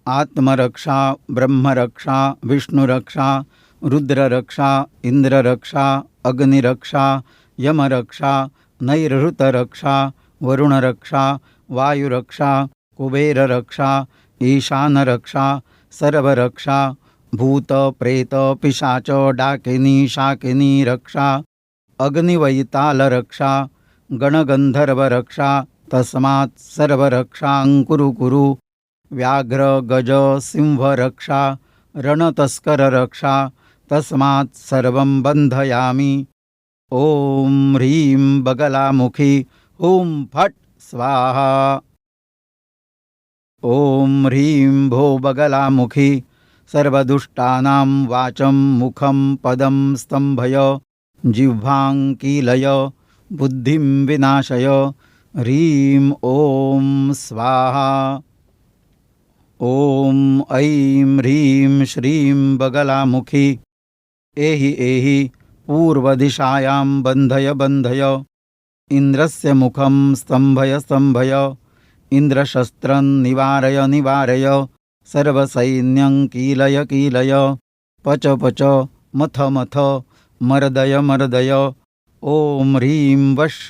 आत्मरक्षा ब्रह्मरक्षा विष्णुरक्षा रुद्ररक्षा इंद्ररक्षा अग्निरक्षा यमरक्षा नैऋतरक्षा वरुणरक्षा वायुरक्षा कुबेररक्षा ईशानरक्षा सर्वरक्षा भूत प्रेत पिशाच डाकिनी शाकिनी रक्षा अग्निवैतालरक्षा गणगंधर्वरक्षा तस्मात् सर्वरक्षां कुरु कुरु व्याघ्र गज सिंह रक्षा रणतस्कर रक्षा तस्मात् सर्वं बंधयामि। ओम ह्रीं बगलामुखी ओम फट् स्वाहा। ओम ह्रीं भो बगलामुखी सर्वदुष्टानां वाचं मुखं पदं स्तंभय जिह्वां कीलय बुद्धिं विनाशय। ह्रीं ओम स्वाहा। ओम ऐं ह्रीं श्रीं बगलामुखी एहि एहि पूर्वदिशायां बन्धय बन्धय इन्द्रस्य मुखं स्तंभय स्तंभय इन्द्रशस्त्रं निवारय निवारय सर्वसैन्यं कीलय कीलय पच पच मथ मथ मर्दय मर्दय। ओम ह्रीं वश्